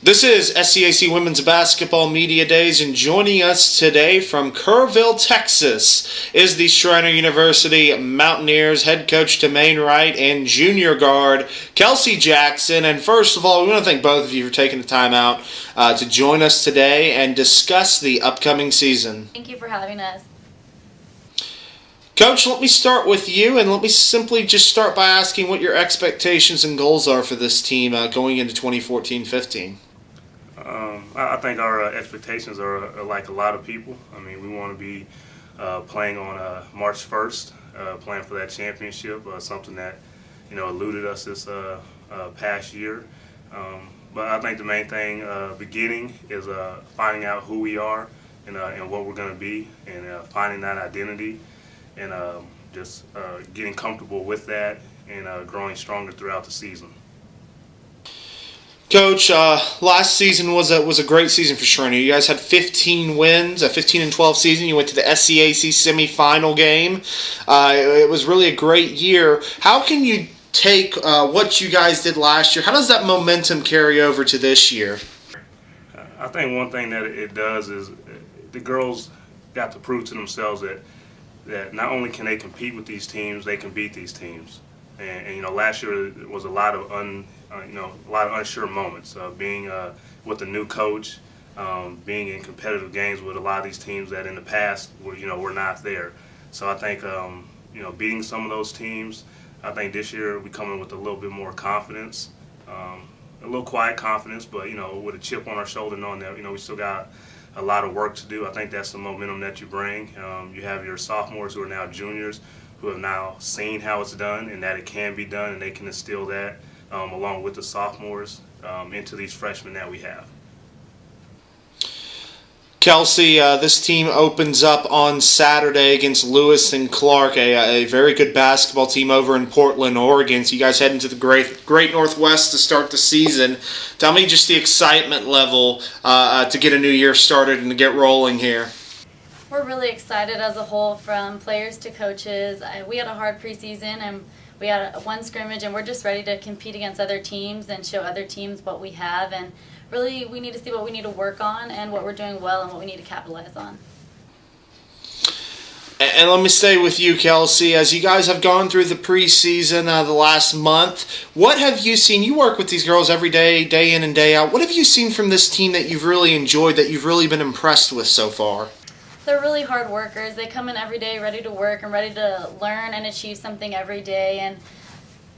This is SCAC Women's Basketball Media Days, and joining us today from Kerrville, Texas, is the Schreiner University Mountaineers head coach Tremaine Wright and junior guard Kelsey Jackson. And first of all, we want to thank both of you for taking the time out to join us today and discuss the upcoming season. Thank you for having us. Coach, let me start with you, and let me simply just start by asking what your expectations and goals are for this team going into 2014-15. I think our expectations are like a lot of people. I mean, we want to be playing on March 1st, playing for that championship, something that, eluded us this past year. But I think the main thing beginning is finding out who we are and what we're going to be, and finding that identity, and just getting comfortable with that and growing stronger throughout the season. Coach, last season was a great season for Schreiner. You guys had 15 wins, a 15-12 season. You went to the SCAC semifinal game. It was really a great year. How can you take what you guys did last year? How does that momentum carry over to this year? I think one thing that it does is the girls got to prove to themselves that not only can they compete with these teams, they can beat these teams. And last year was a lot of unsure moments. Being with a new coach, being in competitive games with a lot of these teams that in the past were not there. So I think beating some of those teams, I think this year we come in with a little bit more confidence, a little quiet confidence, but with a chip on our shoulder, knowing that we still got a lot of work to do. I think that's the momentum that you bring. You have your sophomores who are now juniors, who have now seen how it's done and that it can be done, and they can instill that along with the sophomores into these freshmen that we have. Kelsey, this team opens up on Saturday against Lewis and Clark, a very good basketball team over in Portland, Oregon. So you guys head into the great Northwest to start the season. Tell me just the excitement level to get a new year started and to get rolling here. We're really excited as a whole, from players to coaches. We had a hard preseason and we had one scrimmage, and we're just ready to compete against other teams and show other teams what we have. And really, we need to see what we need to work on and what we're doing well and what we need to capitalize on. And let me stay with you, Kelsey. As you guys have gone through the preseason the last month, what have you seen? You work with these girls every day, day in and day out. What have you seen from this team that you've really enjoyed, that you've really been impressed with so far? They're really hard workers. They come in every day ready to work and ready to learn and achieve something every day. And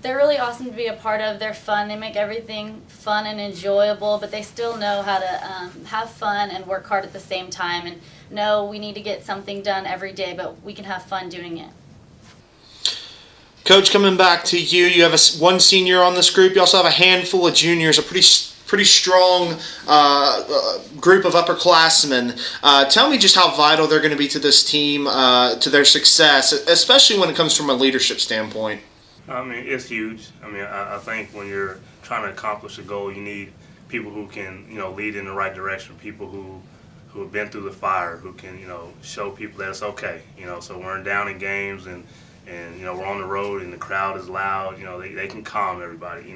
they're really awesome to be a part of. They're fun. They make everything fun and enjoyable, but they still know how to have fun and work hard at the same time, and know we need to get something done every day, but we can have fun doing it. Coach, coming back to you, you have one senior on this group. You also have a handful of juniors, a pretty strong group of upperclassmen. Tell me just how vital they're going to be to this team, to their success, especially when it comes from a leadership standpoint. I mean, it's huge. I mean, I think when you're trying to accomplish a goal, you need people who can, lead in the right direction, people who have been through the fire, who can, show people that it's okay. So we're down in games and we're on the road and the crowd is loud. They can calm everybody.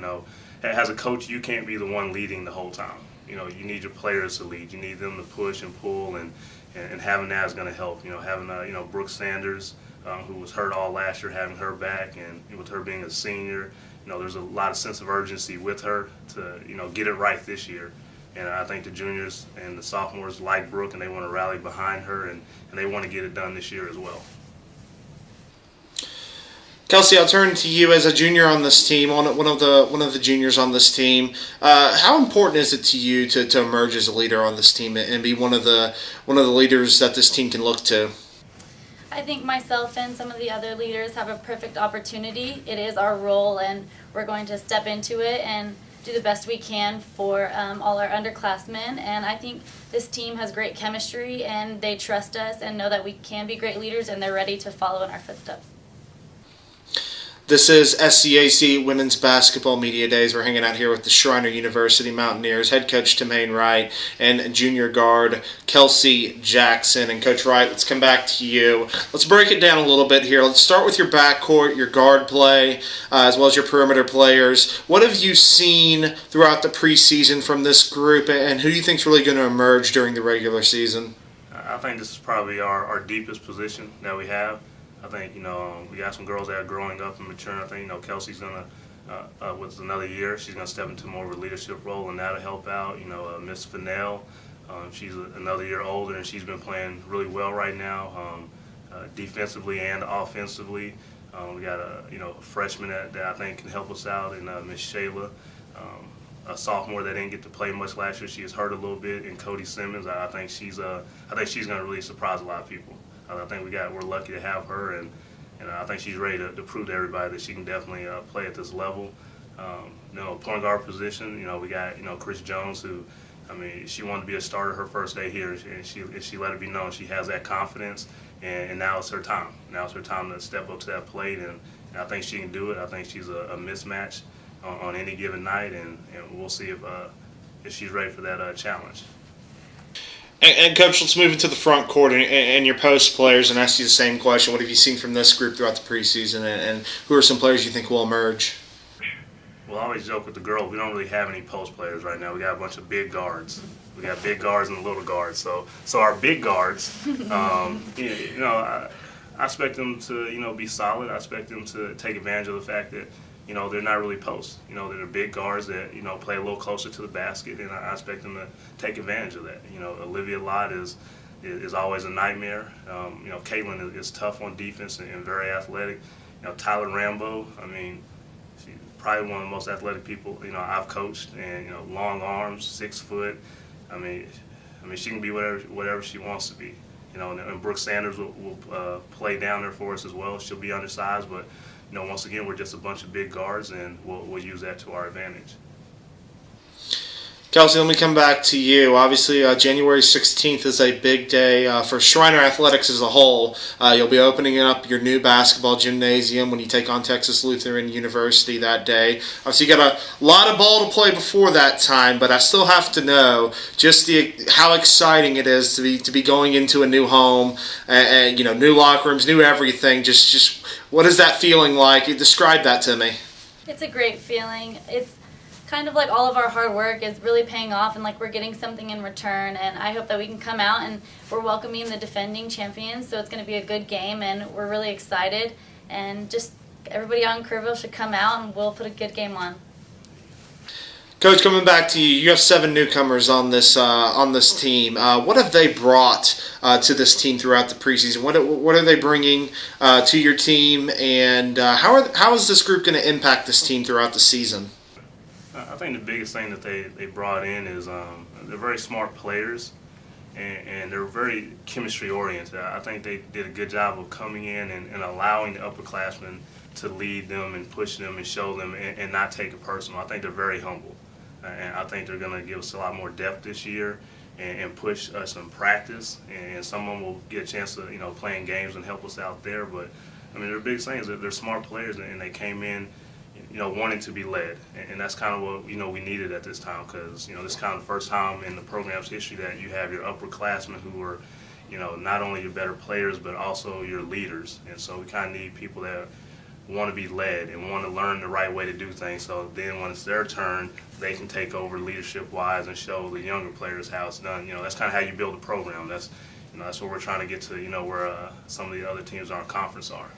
As a coach, you can't be the one leading the whole time. You need your players to lead. You need them to push and pull, and having that is going to help. Having Brooke Sanders, who was hurt all last year, having her back, and with her being a senior, there's a lot of sense of urgency with her to get it right this year. And I think the juniors and the sophomores like Brooke, and they want to rally behind her, and they want to get it done this year as well. Kelsey, I'll turn to you as a junior on this team, one of the juniors on this team. How important is it to you to emerge as a leader on this team and be one of the leaders that this team can look to? I think myself and some of the other leaders have a perfect opportunity. It is our role, and we're going to step into it and do the best we can for all our underclassmen. And I think this team has great chemistry, and they trust us and know that we can be great leaders, and they're ready to follow in our footsteps. This is SCAC Women's Basketball Media Days. We're hanging out here with the Schreiner University Mountaineers, head coach Tremaine Wright and junior guard Kelsey Jackson. And Coach Wright, let's come back to you. Let's break it down a little bit here. Let's start with your backcourt, your guard play, as well as your perimeter players. What have you seen throughout the preseason from this group, and who do you think is really going to emerge during the regular season? I think this is probably our deepest position that we have. I think, we got some girls that are growing up and maturing. I think, Kelsey's going to, with another year, she's going to step into more of a leadership role, and that'll help out. Miss Fennell, she's another year older, and she's been playing really well right now, defensively and offensively. We got a freshman that I think can help us out, and Miss Shayla, a sophomore that didn't get to play much last year. She is hurt a little bit, and Cody Simmons. I think she's going to really surprise a lot of people. I think we're lucky to have her, and I think she's ready to prove to everybody that she can definitely play at this level. Point guard position, we got Chris Jones, who, she wanted to be a starter her first day here, and she let it be known she has that confidence, and now it's her time. Now it's her time to step up to that plate, and I think she can do it. I think she's a mismatch on any given night, and we'll see if she's ready for that challenge. And Coach, let's move into the front court and your post players and ask you the same question. What have you seen from this group throughout the preseason, and who are some players you think will emerge? Well, I always joke with the girls, we don't really have any post players right now. We got a bunch of big guards. We got big guards and little guards. So our big guards, I expect them to be solid. I expect them to take advantage of the fact that they're not really posts. They're big guards that, play a little closer to the basket, and I expect them to take advantage of that. Olivia Lott is always a nightmare. Caitlin is tough on defense and very athletic. Tyler Rambo, she's probably one of the most athletic people, I've coached, and, long arms, 6 foot. She can be whatever she wants to be. And Brooke Sanders will play down there for us as well. She'll be undersized, but once again, we're just a bunch of big guards, and we'll use that to our advantage. Kelsey, let me come back to you. Obviously, January 16th is a big day for Schreiner Athletics as a whole. You'll be opening up your new basketball gymnasium when you take on Texas Lutheran University that day. Obviously, you got a lot of ball to play before that time, but I still have to know just how exciting it is to be going into a new home and new locker rooms, new everything. Just what is that feeling like? Describe that to me. It's a great feeling. It's kind of like all of our hard work is really paying off, and like we're getting something in return, and I hope that we can come out and we're welcoming the defending champions, so it's going to be a good game, and we're really excited, and just everybody out in Kerrville should come out and we'll put a good game on. Coach, coming back to you, you have 7 newcomers on this team. What have they brought to this team throughout the preseason? What are they bringing to your team, and how is this group going to impact this team throughout the season? I think the biggest thing that they brought in is they're very smart players, and they're very chemistry oriented. I think they did a good job of coming in and allowing the upperclassmen to lead them and push them and show them and not take it personal. I think they're very humble, and I think they're going to give us a lot more depth this year and push us in practice, and some of them will get a chance to play in games and help us out there. But their big thing is that they're smart players, and they came in wanting to be led, and that's kind of what we needed at this time, because this is kind of the first time in the program's history that you have your upperclassmen who are not only your better players but also your leaders, and so we kind of need people that want to be led and want to learn the right way to do things, so then when it's their turn they can take over leadership wise and show the younger players how it's done. That's kind of how you build a program. That's that's what we're trying to get to, where some of the other teams in our conference are.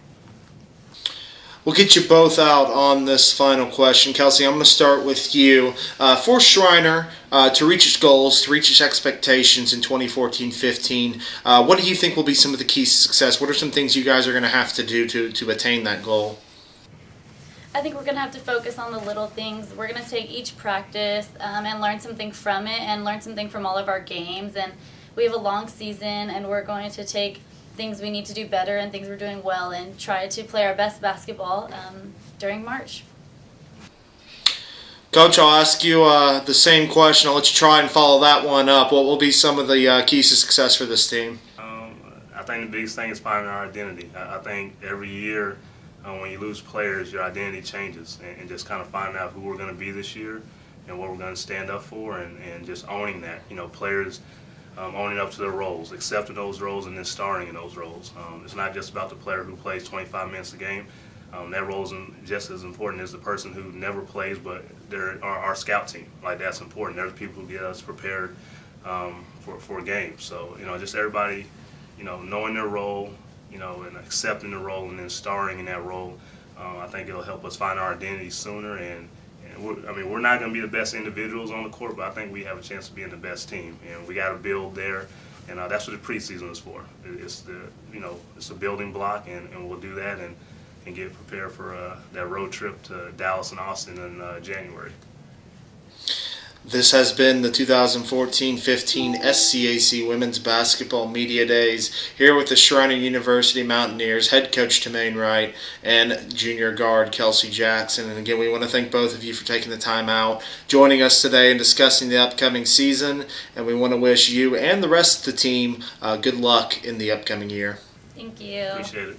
We'll get you both out on this final question. Kelsey, I'm going to start with you. For Schreiner to reach its goals, to reach its expectations in 2014-15, what do you think will be some of the keys to success? What are some things you guys are going to have to do to attain that goal? I think we're going to have to focus on the little things. We're going to take each practice and learn something from it, and learn something from all of our games. And we have a long season, and we're going to take things we need to do better and things we're doing well and try to play our best basketball during March. Coach, I'll ask you the same question. I'll let you try and follow that one up. What will be some of the keys to success for this team? I think the biggest thing is finding our identity. I think every year when you lose players, your identity changes, and just kind of finding out who we're going to be this year and what we're going to stand up for, and just owning that. Players owning up to their roles, accepting those roles, and then starring in those roles. It's not just about the player who plays 25 minutes a game. That role is just as important as the person who never plays, but they're our scout team. Like, that's important. There's people who get us prepared for games. So, just everybody, knowing their role, and accepting the role, and then starring in that role. I think it'll help us find our identity sooner. And we're not going to be the best individuals on the court, but I think we have a chance of being the best team. And we got to build there, and that's what the preseason is for. It's it's a building block, and we'll do that and get prepared for that road trip to Dallas and Austin in January. This has been the 2014-15 SCAC Women's Basketball Media Days here with the Schreiner University Mountaineers head coach Tremaine Wright and junior guard Kelsey Jackson. And again, we want to thank both of you for taking the time out, joining us today and discussing the upcoming season. And we want to wish you and the rest of the team good luck in the upcoming year. Thank you. Appreciate it.